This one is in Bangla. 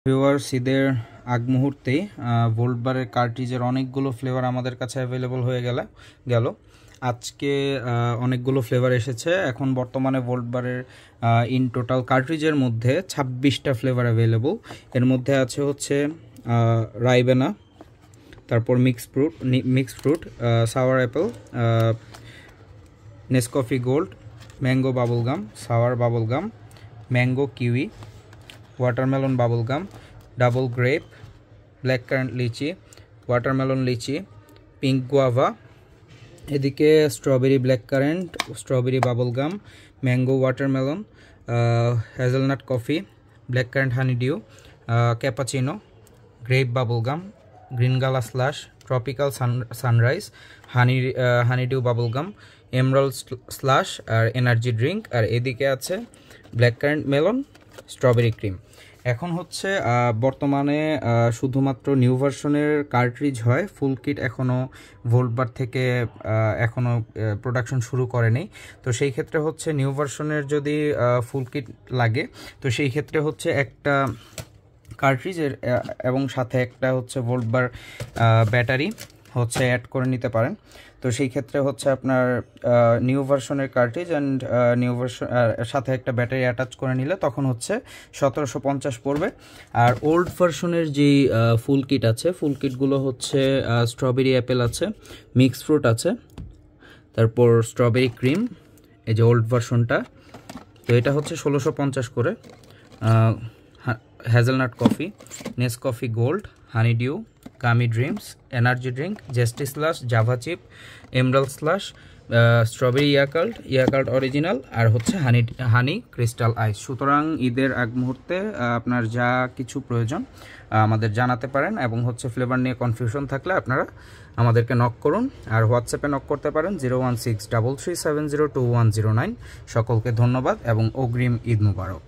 ভিউয়ার্স, ঈদের আগ মুহূর্তেই ভোল্ট বারের কার্ট্রিজের অনেকগুলো ফ্লেভার আমাদের কাছে অ্যাভেলেবল হয়ে গেল আজকে অনেকগুলো ফ্লেভার এসেছে। এখন বর্তমানে ভোল্ট বারের ইন টোটাল কার্ট্রিজের মধ্যে 26টা ফ্লেভার অ্যাভেলেবল। এর মধ্যে আছে হচ্ছে রাইবেনা, তারপর mix fruit, sour apple, Nescafe gold, mango bubblegum, sour bubblegum, mango kiwi, watermelon bubblegum, double grape, black currant lychee, watermelon lychee, pink guava, এদিকে strawberry black currant, strawberry bubblegum, mango watermelon, hazelnut coffee, black currant honeydew, cappuccino, grape bubblegum, green gala slush, tropical sunrise, honeydew bubblegum, emerald slush আর এনার্জি ড্রিঙ্ক। আর এদিকে আছে black currant melon, strawberry cream. এখন হচ্ছে বর্তমানে শুধুমাত্র নিউ ভার্সনের কার্ট্রিজ হয়, ফুল কিট এখনও ভোল্ট বার থেকে এখনও প্রোডাকশন শুরু করেনি। তো সেই ক্ষেত্রে হচ্ছে নিউ ভার্সনের যদি ফুল কিট লাগে, তো সেই ক্ষেত্রে হচ্ছে একটা কার্ট্রিজের এবং সাথে একটা হচ্ছে ভোল্ট বার ব্যাটারি হচ্ছে অ্যাড করে নিতে পারেন। তো সেই ক্ষেত্রে হচ্ছে আপনার নিউ ভার্সনের কার্ট্রিজ অ্যান্ড নিউ ভার্সন সাথে একটা ব্যাটারি অ্যাটাচ করে নিলে তখন হচ্ছে 1750 পড়বে। আর ওল্ড ভার্সনের যেই ফুল কিট আছে, ফুল কিটগুলো হচ্ছে স্ট্রবেরি অ্যাপেল আছে, মিক্স ফ্রুট আছে, তারপর স্ট্রবেরি ক্রিম, এই যে ওল্ড ভার্সনটা, তো এটা হচ্ছে 1650 করে। Hazelnut coffee, Nescafe gold, honeydew, gummy dreams, energy drink, zesty slush, java chip, emerald slush, strawberry Yakult original, আর হচ্ছে হানি ক্রিস্টাল আইস। সুতরাং ঈদের আগ মুহূর্তে আপনার যা কিছু প্রয়োজন আমাদের জানাতে পারেন, এবং হচ্ছে ফ্লেভার নিয়ে কনফিউশন থাকলে আপনারা আমাদেরকে নক করুন, আর হোয়াটসঅ্যাপে নক করতে পারেন 01633702109। সকলকে ধন্যবাদ এবং অগ্রিম ঈদ মুবারক।